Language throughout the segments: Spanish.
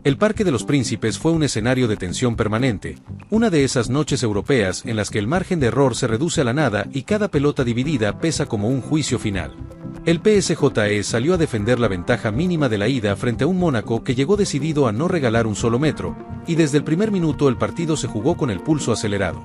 El Parque de los Príncipes fue un escenario de tensión permanente, una de esas noches europeas en las que el margen de error se reduce a la nada y cada pelota dividida pesa como un juicio final. El PSGE salió a defender la ventaja mínima de la ida frente a un Mónaco que llegó decidido a no regalar un solo metro, y desde el primer minuto el partido se jugó con el pulso acelerado.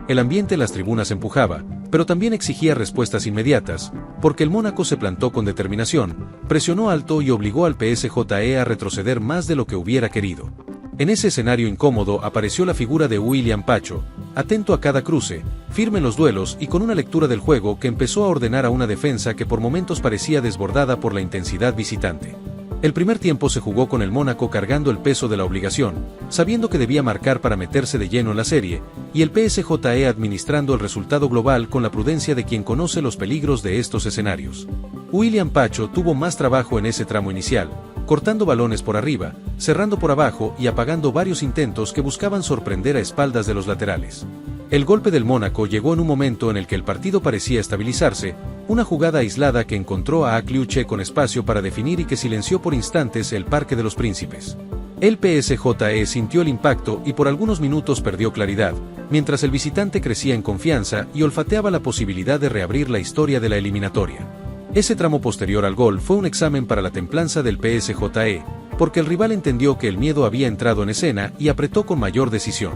El ambiente en las tribunas empujaba, pero también exigía respuestas inmediatas, porque el Mónaco se plantó con determinación, presionó alto y obligó al PSGE a retroceder más de lo que hubiera querido. En ese escenario incómodo apareció la figura de William Pacho, atento a cada cruce, firme en los duelos y con una lectura del juego que empezó a ordenar a una defensa que por momentos parecía desbordada por la intensidad visitante. El primer tiempo se jugó con el Mónaco cargando el peso de la obligación, sabiendo que debía marcar para meterse de lleno en la serie, y el PSGE administrando el resultado global con la prudencia de quien conoce los peligros de estos escenarios. William Pacho tuvo más trabajo en ese tramo inicial, cortando balones por arriba, cerrando por abajo y apagando varios intentos que buscaban sorprender a espaldas de los laterales. El golpe del Mónaco llegó en un momento en el que el partido parecía estabilizarse, una jugada aislada que encontró a Akliuche con espacio para definir y que silenció por instantes el Parque de los Príncipes. El PSGE sintió el impacto y por algunos minutos perdió claridad, mientras el visitante crecía en confianza y olfateaba la posibilidad de reabrir la historia de la eliminatoria. Ese tramo posterior al gol fue un examen para la templanza del PSGE, porque el rival entendió que el miedo había entrado en escena y apretó con mayor decisión.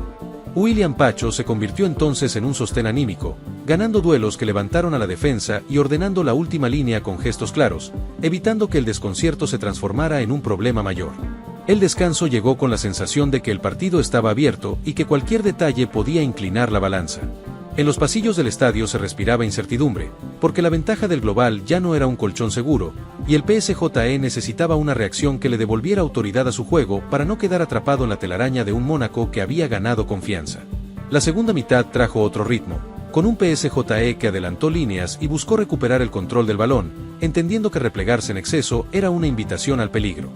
William Pacho se convirtió entonces en un sostén anímico, ganando duelos que levantaron a la defensa y ordenando la última línea con gestos claros, evitando que el desconcierto se transformara en un problema mayor. El descanso llegó con la sensación de que el partido estaba abierto y que cualquier detalle podía inclinar la balanza. En los pasillos del estadio se respiraba incertidumbre, porque la ventaja del global ya no era un colchón seguro, y el PSGE necesitaba una reacción que le devolviera autoridad a su juego para no quedar atrapado en la telaraña de un Mónaco que había ganado confianza. La segunda mitad trajo otro ritmo, con un PSGE que adelantó líneas y buscó recuperar el control del balón, entendiendo que replegarse en exceso era una invitación al peligro.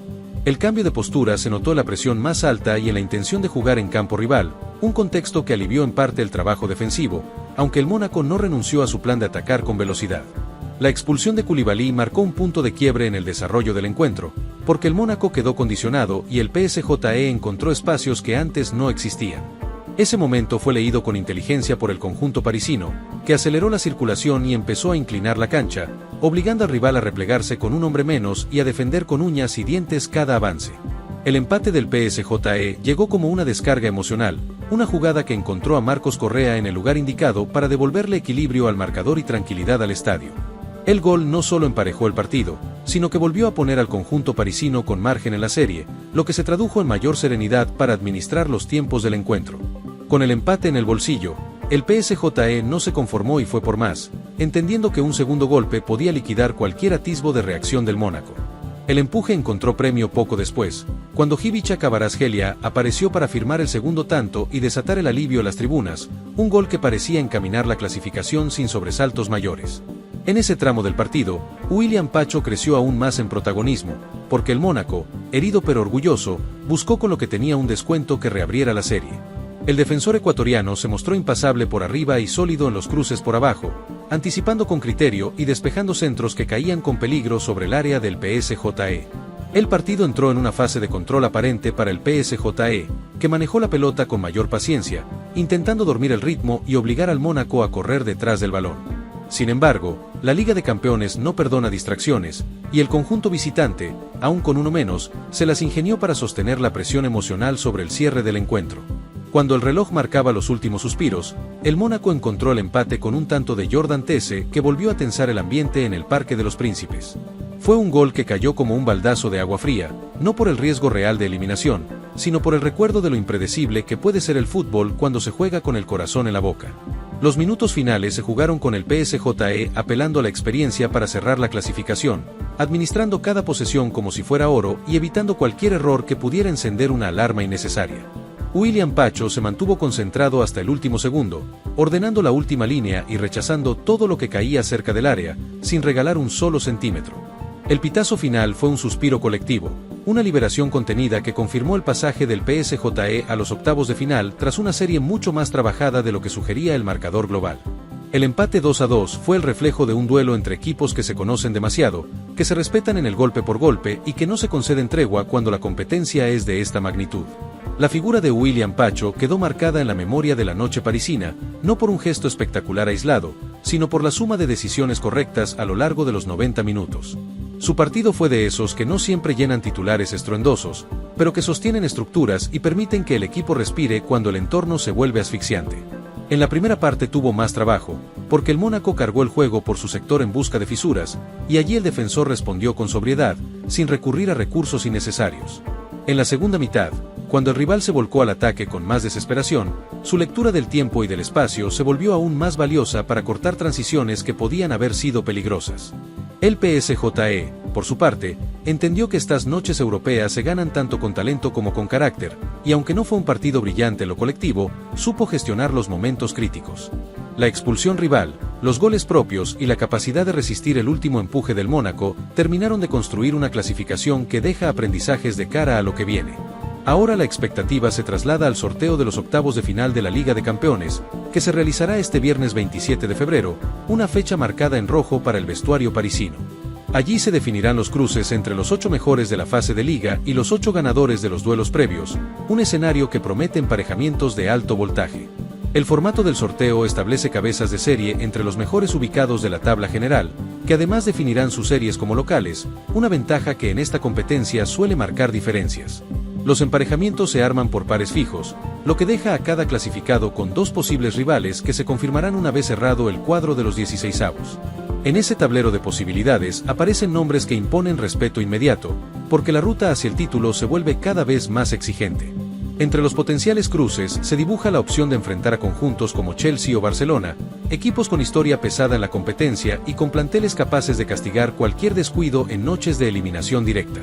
El cambio de postura se notó en la presión más alta y en la intención de jugar en campo rival, un contexto que alivió en parte el trabajo defensivo, aunque el Mónaco no renunció a su plan de atacar con velocidad. La expulsión de Koulibaly marcó un punto de quiebre en el desarrollo del encuentro, porque el Mónaco quedó condicionado y el PSGE encontró espacios que antes no existían. Ese momento fue leído con inteligencia por el conjunto parisino, que aceleró la circulación y empezó a inclinar la cancha, obligando al rival a replegarse con un hombre menos y a defender con uñas y dientes cada avance. El empate del PSGE llegó como una descarga emocional, una jugada que encontró a Marcos Correa en el lugar indicado para devolverle equilibrio al marcador y tranquilidad al estadio. El gol no solo emparejó el partido, sino que volvió a poner al conjunto parisino con margen en la serie, lo que se tradujo en mayor serenidad para administrar los tiempos del encuentro. Con el empate en el bolsillo, el PSGE no se conformó y fue por más, entendiendo que un segundo golpe podía liquidar cualquier atisbo de reacción del Mónaco. El empuje encontró premio poco después, cuando Ivica Kvaratskhelia apareció para firmar el segundo tanto y desatar el alivio a las tribunas, un gol que parecía encaminar la clasificación sin sobresaltos mayores. En ese tramo del partido, William Pacho creció aún más en protagonismo, porque el Mónaco, herido pero orgulloso, buscó con lo que tenía un descuento que reabriera la serie. El defensor ecuatoriano se mostró impasable por arriba y sólido en los cruces por abajo, anticipando con criterio y despejando centros que caían con peligro sobre el área del PSGE. El partido entró en una fase de control aparente para el PSGE, que manejó la pelota con mayor paciencia, intentando dormir el ritmo y obligar al Mónaco a correr detrás del balón. Sin embargo, la Liga de Campeones no perdona distracciones, y el conjunto visitante, aún con uno menos, se las ingenió para sostener la presión emocional sobre el cierre del encuentro. Cuando el reloj marcaba los últimos suspiros, el Mónaco encontró el empate con un tanto de Jordan Tese que volvió a tensar el ambiente en el Parque de los Príncipes. Fue un gol que cayó como un baldazo de agua fría, no por el riesgo real de eliminación, sino por el recuerdo de lo impredecible que puede ser el fútbol cuando se juega con el corazón en la boca. Los minutos finales se jugaron con el PSGE apelando a la experiencia para cerrar la clasificación, administrando cada posesión como si fuera oro y evitando cualquier error que pudiera encender una alarma innecesaria. William Pacho se mantuvo concentrado hasta el último segundo, ordenando la última línea y rechazando todo lo que caía cerca del área, sin regalar un solo centímetro. El pitazo final fue un suspiro colectivo, una liberación contenida que confirmó el pasaje del PSGE a los octavos de final tras una serie mucho más trabajada de lo que sugería el marcador global. El empate 2-2 fue el reflejo de un duelo entre equipos que se conocen demasiado, que se respetan en el golpe por golpe y que no se conceden tregua cuando la competencia es de esta magnitud. La figura de William Pacho quedó marcada en la memoria de la noche parisina, no por un gesto espectacular aislado, sino por la suma de decisiones correctas a lo largo de los 90 minutos. Su partido fue de esos que no siempre llenan titulares estruendosos, pero que sostienen estructuras y permiten que el equipo respire cuando el entorno se vuelve asfixiante. En la primera parte tuvo más trabajo, porque el Mónaco cargó el juego por su sector en busca de fisuras, y allí el defensor respondió con sobriedad, sin recurrir a recursos innecesarios. En la segunda mitad, cuando el rival se volcó al ataque con más desesperación, su lectura del tiempo y del espacio se volvió aún más valiosa para cortar transiciones que podían haber sido peligrosas. El PSG, por su parte, entendió que estas noches europeas se ganan tanto con talento como con carácter, y aunque no fue un partido brillante en lo colectivo, supo gestionar los momentos críticos. La expulsión rival, los goles propios y la capacidad de resistir el último empuje del Mónaco terminaron de construir una clasificación que deja aprendizajes de cara a lo que viene. Ahora la expectativa se traslada al sorteo de los octavos de final de la Liga de Campeones, que se realizará este viernes 27 de febrero, una fecha marcada en rojo para el vestuario parisino. Allí se definirán los cruces entre los 8 mejores de la fase de liga y los 8 ganadores de los duelos previos, un escenario que promete emparejamientos de alto voltaje. El formato del sorteo establece cabezas de serie entre los mejores ubicados de la tabla general, que además definirán sus series como locales, una ventaja que en esta competencia suele marcar diferencias. Los emparejamientos se arman por pares fijos, lo que deja a cada clasificado con 2 posibles rivales que se confirmarán una vez cerrado el cuadro de los 16avos. En ese tablero de posibilidades aparecen nombres que imponen respeto inmediato, porque la ruta hacia el título se vuelve cada vez más exigente. Entre los potenciales cruces se dibuja la opción de enfrentar a conjuntos como Chelsea o Barcelona, equipos con historia pesada en la competencia y con planteles capaces de castigar cualquier descuido en noches de eliminación directa.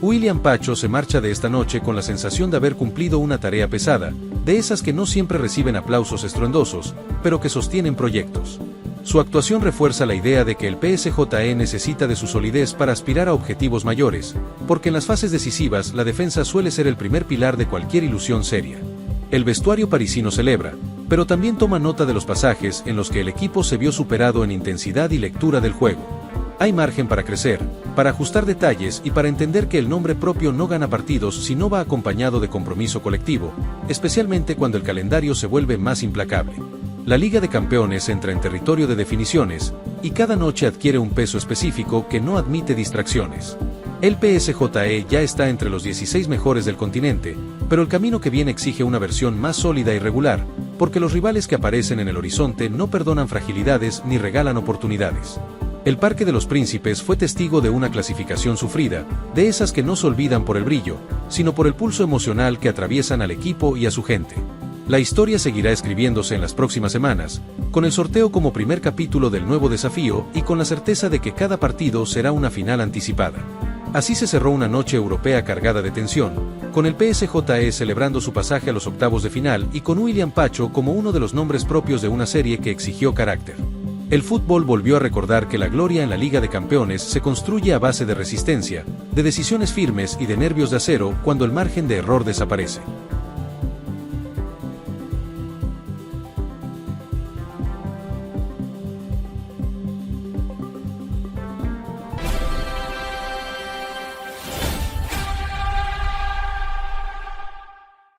William Pacho se marcha de esta noche con la sensación de haber cumplido una tarea pesada, de esas que no siempre reciben aplausos estruendosos, pero que sostienen proyectos. Su actuación refuerza la idea de que el PSG necesita de su solidez para aspirar a objetivos mayores, porque en las fases decisivas la defensa suele ser el primer pilar de cualquier ilusión seria. El vestuario parisino celebra, pero también toma nota de los pasajes en los que el equipo se vio superado en intensidad y lectura del juego. Hay margen para crecer, para ajustar detalles y para entender que el nombre propio no gana partidos si no va acompañado de compromiso colectivo, especialmente cuando el calendario se vuelve más implacable. La Liga de Campeones entra en territorio de definiciones, y cada noche adquiere un peso específico que no admite distracciones. El PSG ya está entre los 16 mejores del continente, pero el camino que viene exige una versión más sólida y regular, porque los rivales que aparecen en el horizonte no perdonan fragilidades ni regalan oportunidades. El Parque de los Príncipes fue testigo de una clasificación sufrida, de esas que no se olvidan por el brillo, sino por el pulso emocional que atraviesan al equipo y a su gente. La historia seguirá escribiéndose en las próximas semanas, con el sorteo como primer capítulo del nuevo desafío y con la certeza de que cada partido será una final anticipada. Así se cerró una noche europea cargada de tensión, con el PSG celebrando su pasaje a los octavos de final y con William Pacho como uno de los nombres propios de una serie que exigió carácter. El fútbol volvió a recordar que la gloria en la Liga de Campeones se construye a base de resistencia, de decisiones firmes y de nervios de acero cuando el margen de error desaparece.